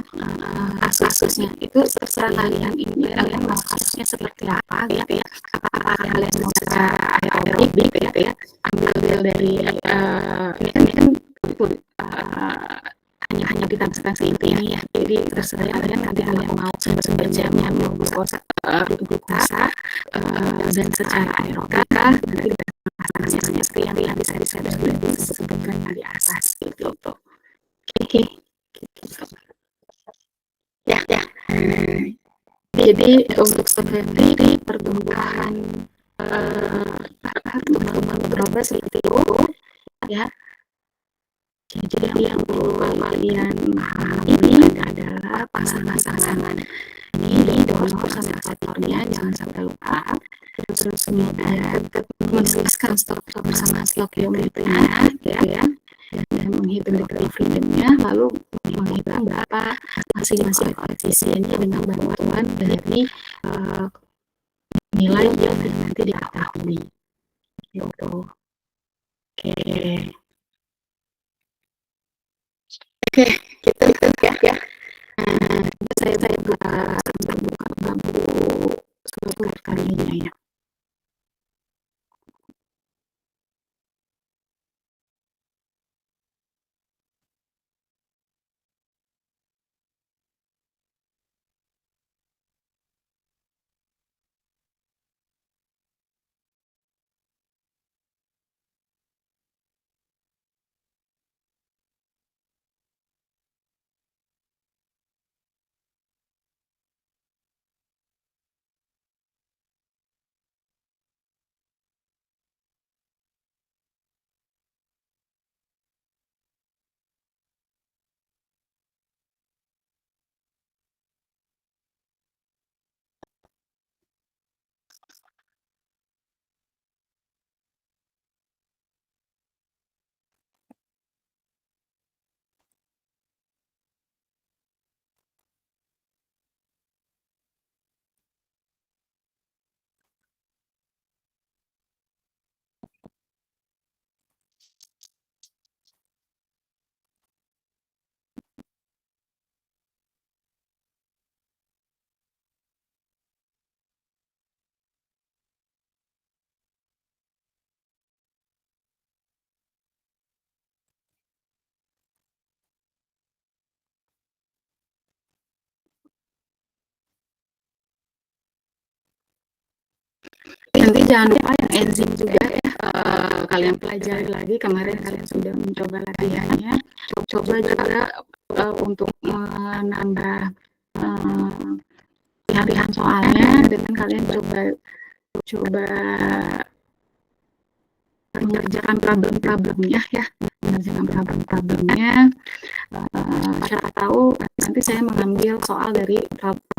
kasusnya itu terserah kalian ini kalian mau kasusnya seperti apa gitu ya. Apakah kalian mau secara aerobik gitu ya, ambil dari ini kan hanya ditambahkan intinya ya. Jadi terserah kalian nanti kalian mau berjamnya mau glukosa dan secara aerobik nanti hasilnya seperti yang bisa disebutkan di atas gitu. Oke. Ya. Jadi untuk seperti pertumbuhan berubah seperti itu ya. Jadi yang perlu kalian pahami ini adalah pasangan ini dosor sama faktornya jangan sampai lupa. Terus kemudian menuliskan stok bersama stokiometrinya ya dan menghitung dividendnya, lalu menghitung berapa masing-masing koefisiennya dengan bantuan dari nilai yang nanti diketahui gitu. Oke, gitu ya. Saya buka bambu suatu kalinya ya. Nanti jangan lupa yang enzim juga ya, kalian pelajari lagi. Kemarin kalian sudah mencoba latihannya, coba juga untuk menambah latihan soalnya dengan kalian coba mengerjakan problem-problemnya ya, siapa tahu nanti saya mengambil soal dari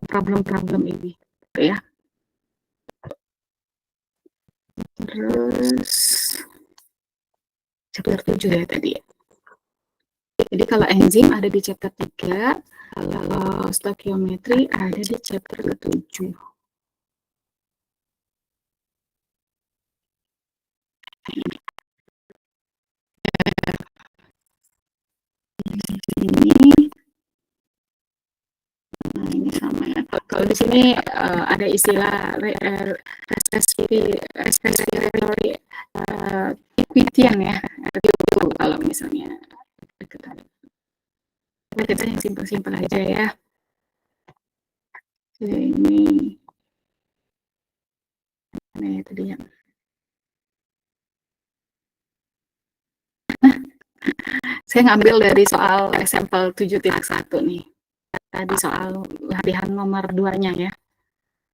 problem-problem ini ya. Terus chapter 7 ya tadi. Jadi kalau enzim ada di chapter 3, kalau stokiometri ada di chapter ke-7. Ini sama ya. Kalau di sini ada istilah respiratory equitian ya. Itu kalau misalnya kita yang simpel-simpel aja ya. Ini ya tadi ya. Saya ngambil dari soal sampel 7.1 nih. Tadi soal latihan nomor 2-nya ya.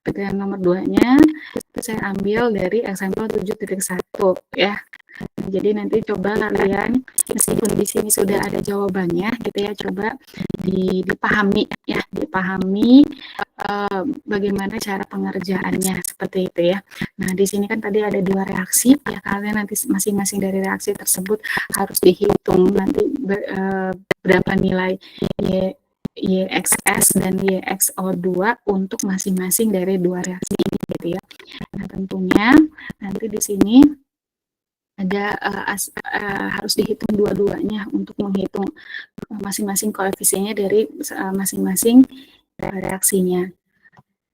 Dan nomor 2-nya itu saya ambil dari eksempel 7.1 ya. Nah, jadi nanti coba kalian meskipun di sini sudah ada jawabannya gitu ya, coba dipahami ya, dipahami bagaimana cara pengerjaannya seperti itu ya. Nah, di sini kan tadi ada 2 reaksi ya, kalian nanti masing-masing dari reaksi tersebut harus dihitung nanti berapa nilai YXS dan YXO2 untuk masing-masing dari 2 reaksi ini gitu ya. Nah, tentunya nanti di sini ada harus dihitung dua-duanya untuk menghitung masing-masing koefisiennya dari masing-masing reaksinya.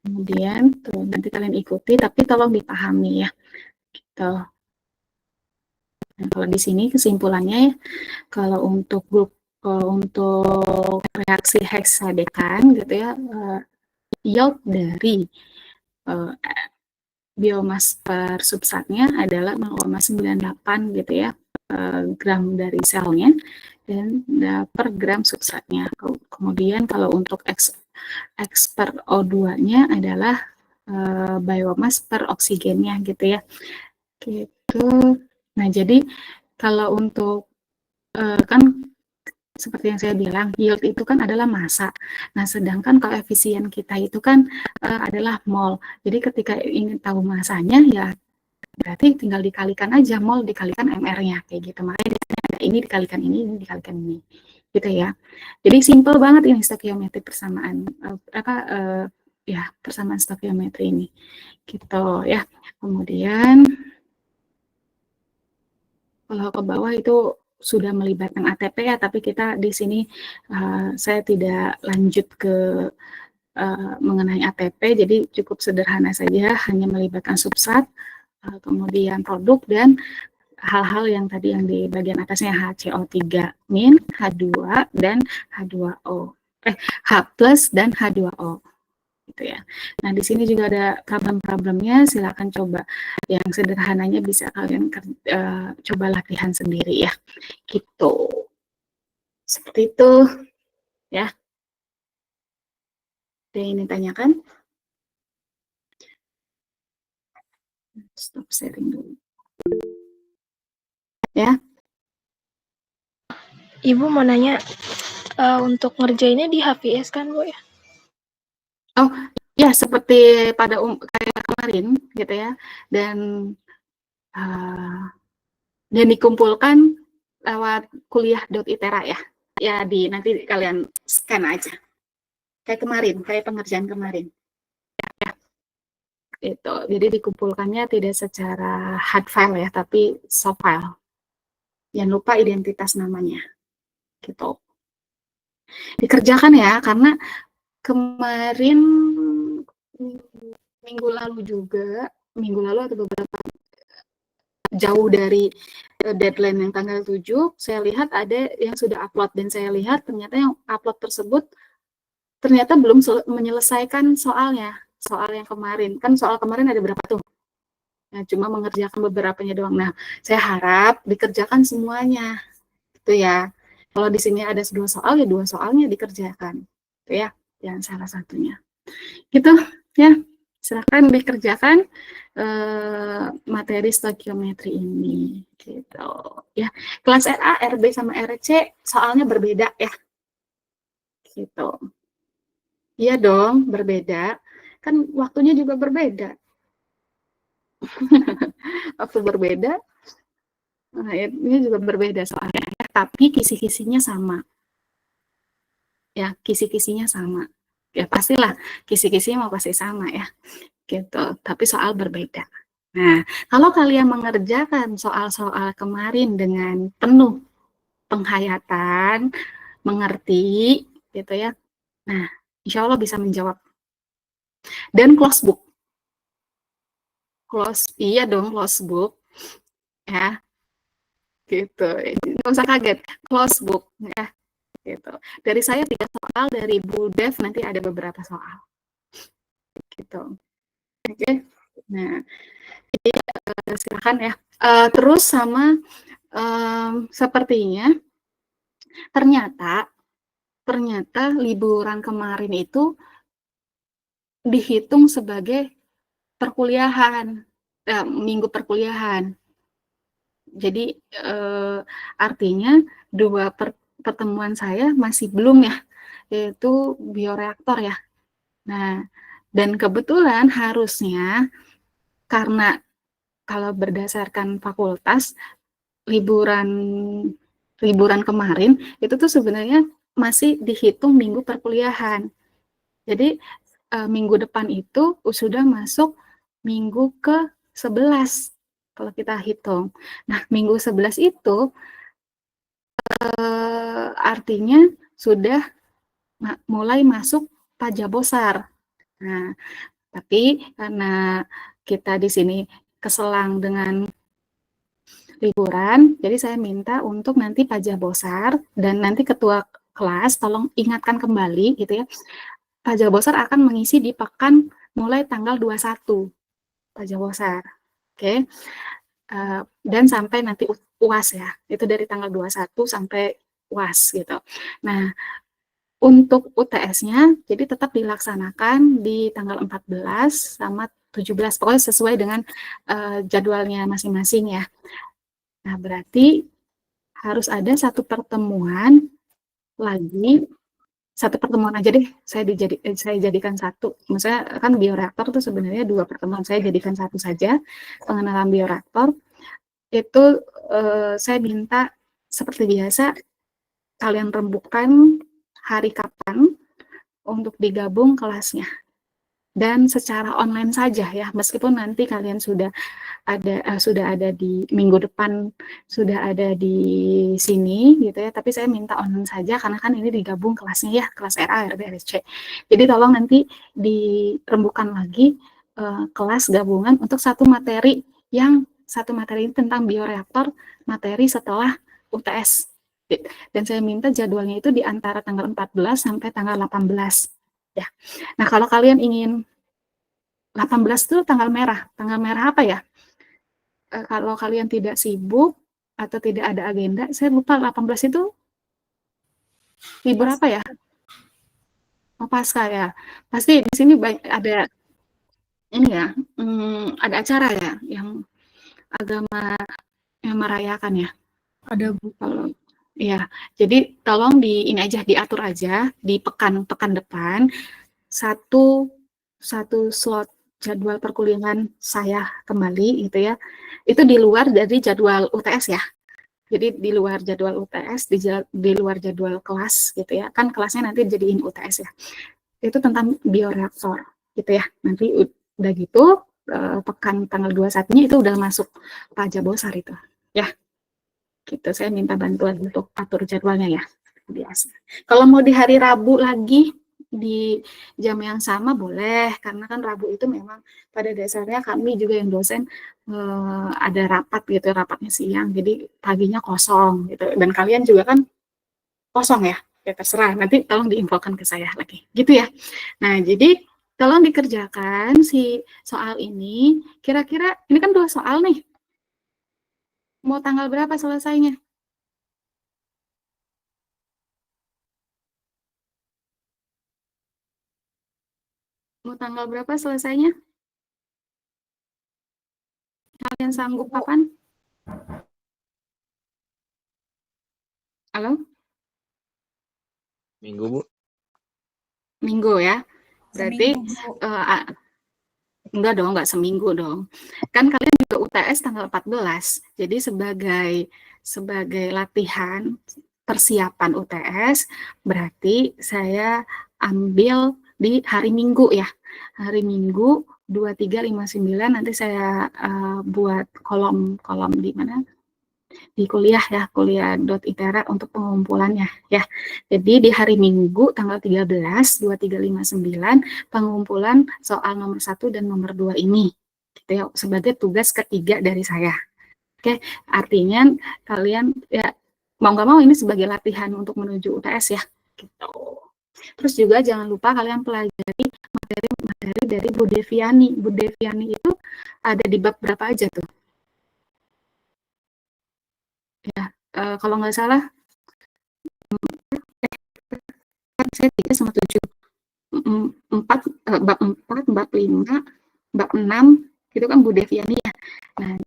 Kemudian tuh nanti kalian ikuti, tapi tolong dipahami ya. Gitu. Nah, kalau di sini kesimpulannya ya, kalau untuk reaksi heksadekan gitu ya, yield dari biomas per substratnya adalah 0,98 gitu ya, gram dari selnya dan per gram substratnya. Kemudian kalau untuk X per O2-nya adalah biomas per oksigennya gitu ya. Gitu. Nah, jadi kalau untuk kan seperti yang saya bilang, yield itu kan adalah massa. Nah, sedangkan koefisien kita itu kan adalah mol. Jadi ketika ingin tahu massanya, ya berarti tinggal dikalikan aja, mol dikalikan MR-nya, kayak gitu. Makanya ada ini dikalikan ini dikalikan ini. Gitu ya. Jadi simple banget ini stokiometri persamaan. Ya, persamaan stokiometri ini. Gitu ya. Kemudian, kalau ke bawah itu sudah melibatkan ATP ya, tapi kita di sini saya tidak lanjut ke mengenai ATP, jadi cukup sederhana saja, hanya melibatkan substrat, kemudian produk, dan hal-hal yang tadi yang di bagian atasnya HCO3 min, H2, dan H2O. H plus dan H2O. Gitu ya. Nah, di sini juga ada problem-problemnya, silakan coba. Yang sederhananya bisa kalian coba latihan sendiri ya. Gitu. Seperti itu ya. Ada yang ingin tanyakan? Stop sharing dulu. Ya. Ibu mau nanya, untuk ngerjainnya di HVS kan, Bu, ya? Oh, ya seperti pada kayak kemarin gitu ya. Dan dikumpulkan lewat kuliah.itera ya. Ya nanti kalian scan aja. Kayak kemarin, kayak pengerjaan kemarin. Ya. Itu. Jadi dikumpulkannya tidak secara hard file ya, tapi soft file. Jangan lupa identitas namanya. Gitu. Dikerjakan ya, karena kemarin minggu lalu atau beberapa jauh dari deadline yang tanggal 7, saya lihat ada yang sudah upload, dan saya lihat ternyata yang upload tersebut ternyata belum menyelesaikan soalnya, soal yang kemarin. Kan soal kemarin ada berapa tuh? Nah, cuma mengerjakan beberapanya doang. Nah, saya harap dikerjakan semuanya. Gitu ya. Kalau di sini ada 2 soal, ya 2 soalnya dikerjakan. Gitu ya. Yang salah satunya. Gitu ya. Silakan dikerjakan materi stokiometri ini. Gitu ya. Kelas RA, RB sama RC soalnya berbeda ya. Gitu. Iya dong, berbeda. Kan waktunya juga berbeda. Waktu berbeda, nah, ini juga berbeda soalnya. Tapi kisi-kisinya sama. Ya, kisi-kisinya sama. Ya, pastilah kisi-kisinya mau pasti sama ya. Gitu. Tapi soal berbeda. Nah, kalau kalian mengerjakan soal-soal kemarin dengan penuh penghayatan, mengerti, gitu ya. Nah, insya Allah bisa menjawab. Dan close book. Iya dong, close book. Ya, gitu. Nggak usah kaget, close book. Ya, gitu. Dari saya 3 soal, dari Bu Dev nanti ada beberapa soal. Gitu. Oke. Nah, jadi silakan ya. Terus sama sepertinya ternyata liburan kemarin itu dihitung sebagai perkuliahan, minggu perkuliahan. Jadi artinya 2 pertemuan saya masih belum ya, yaitu bioreaktor ya. Nah, dan kebetulan harusnya karena kalau berdasarkan fakultas liburan kemarin itu tuh sebenarnya masih dihitung minggu perkuliahan. Jadi minggu depan itu sudah masuk minggu ke-11 kalau kita hitung. Nah, minggu 11 itu artinya sudah mulai masuk pajabosar. Nah, tapi karena kita di sini keselang dengan liburan, jadi saya minta untuk nanti pajabosar dan nanti ketua kelas tolong ingatkan kembali gitu ya. Pajabosar akan mengisi di pekan mulai tanggal 21 pajabosar. Oke. Dan sampai nanti UAS ya. Itu dari tanggal 21 sampai UAS gitu. Nah, untuk UTS-nya jadi tetap dilaksanakan di tanggal 14 sama 17, pokoknya sesuai dengan jadwalnya masing-masing ya. Nah, berarti harus ada satu pertemuan lagi, satu pertemuan aja deh, saya jadikan satu. Maksudnya kan bioreaktor itu sebenarnya 2 pertemuan, saya jadikan satu saja, pengenalan bioreaktor. Itu saya minta seperti biasa, kalian rembukan hari kapan untuk digabung kelasnya. Dan secara online saja ya, meskipun nanti kalian sudah ada di minggu depan, sudah ada di sini gitu ya, tapi saya minta online saja karena kan ini digabung kelasnya ya, kelas RA, RB, RSC. Jadi tolong nanti dirembukan lagi kelas gabungan untuk satu materi ini tentang bioreaktor, materi setelah UTS. Dan saya minta jadwalnya itu di antara tanggal 14 sampai tanggal 18 ya. Nah, kalau kalian ingin 18 itu tanggal merah apa ya? Kalau kalian tidak sibuk atau tidak ada agenda, saya lupa 18 itu libur apa ya? Oh, Pasca ya. Pasti di sini ada ini ya, ada acara ya yang agama yang merayakan ya. Ada Bu. Kalau ya, jadi tolong ini aja diatur aja di pekan depan satu slot jadwal perkuliahan saya kembali gitu ya. Itu di luar dari jadwal UTS ya. Jadi di luar jadwal UTS, di luar jadwal kelas gitu ya. Kan kelasnya nanti jadiin UTS ya. Itu tentang bioreaktor gitu ya. Nanti udah gitu pekan tanggal 21-nya itu udah masuk pajabosar itu. Ya. Gitu, saya minta bantuan untuk atur jadwalnya ya. Biasa. Kalau mau di hari Rabu lagi di jam yang sama boleh, karena kan Rabu itu memang pada dasarnya kami juga yang dosen ada rapat gitu, rapatnya siang, jadi paginya kosong gitu, dan kalian juga kan kosong ya, ya terserah, nanti tolong diinfokan ke saya lagi, gitu ya. Nah, jadi tolong dikerjakan si soal ini, kira-kira ini kan 2 soal nih, mau tanggal berapa selesainya? Mau tanggal berapa selesainya? Kalian sanggup kapan? Halo? Minggu, Bu. Minggu ya. Berarti Seminggu, enggak dong, enggak seminggu dong. Kan kalian juga UTS tanggal 14. Jadi sebagai latihan persiapan UTS, berarti saya ambil di hari Minggu ya. Hari Minggu 2359 nanti saya buat kolom di mana? Di kuliah ya, kuliah.itera untuk pengumpulannya ya. Jadi di hari Minggu tanggal 13 2359 pengumpulan soal nomor 1 dan nomor 2 ini gitu ya, sebagai tugas ketiga dari saya. Oke, artinya kalian ya mau nggak mau ini sebagai latihan untuk menuju UTS ya gitu. Terus juga jangan lupa kalian pelajari materi-materi dari Bu Deviani. Bu Deviani itu ada di bab berapa aja tuh? Ya, kalau nggak salah saya 3 sama 7, 4 bab 4, bab 5, bab 6, itu kan Bu Deviani ya. Nah,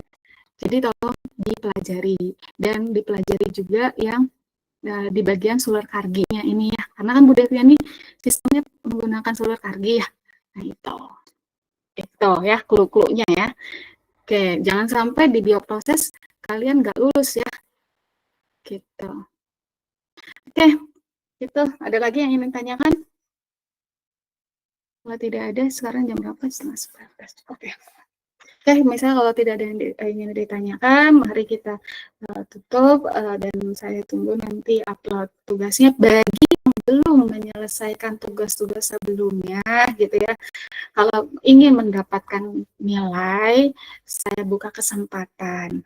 jadi tolong dipelajari dan dipelajari juga yang di bagian Suler Karginya ini ya. Karena kan Bu Deviani sistemnya menggunakan Suler Kargi ya. Nah, itu ya clue-cluenya ya. Oke, jangan sampai di bioproses kalian nggak lulus ya. Gitu. Oke, itu ada lagi yang ingin tanyakan? Kalau tidak ada, sekarang jam berapa? 10:11. Oke. Oke, misalnya kalau tidak ada yang ingin ditanyakan, mari kita tutup dan saya tunggu nanti upload tugasnya bagi yang belum menyelesaikan tugas-tugas sebelumnya, gitu ya. Kalau ingin mendapatkan nilai, saya buka kesempatan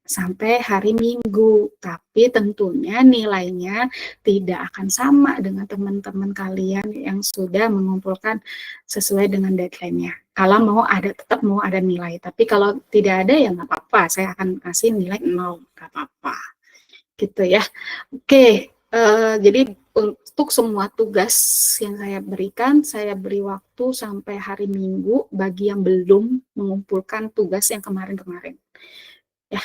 sampai hari Minggu, tapi tentunya nilainya tidak akan sama dengan teman-teman kalian yang sudah mengumpulkan sesuai dengan deadline-nya. Kalau tetap mau ada nilai, tapi kalau tidak ada ya nggak apa-apa, saya akan kasih nilai 0, nggak apa-apa, gitu ya. Oke, jadi untuk semua tugas yang saya berikan, saya beri waktu sampai hari Minggu bagi yang belum mengumpulkan tugas yang kemarin-kemarin. Ya,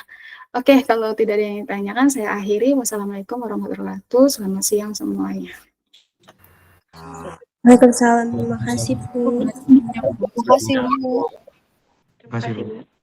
oke, kalau tidak ada yang ditanyakan, saya akhiri. Wassalamualaikum warahmatullahi wabarakatuh. Selamat siang semuanya. Waalaikumsalam. Terima kasih, Bu. Terima kasih, Bu. Terima kasih, Bu.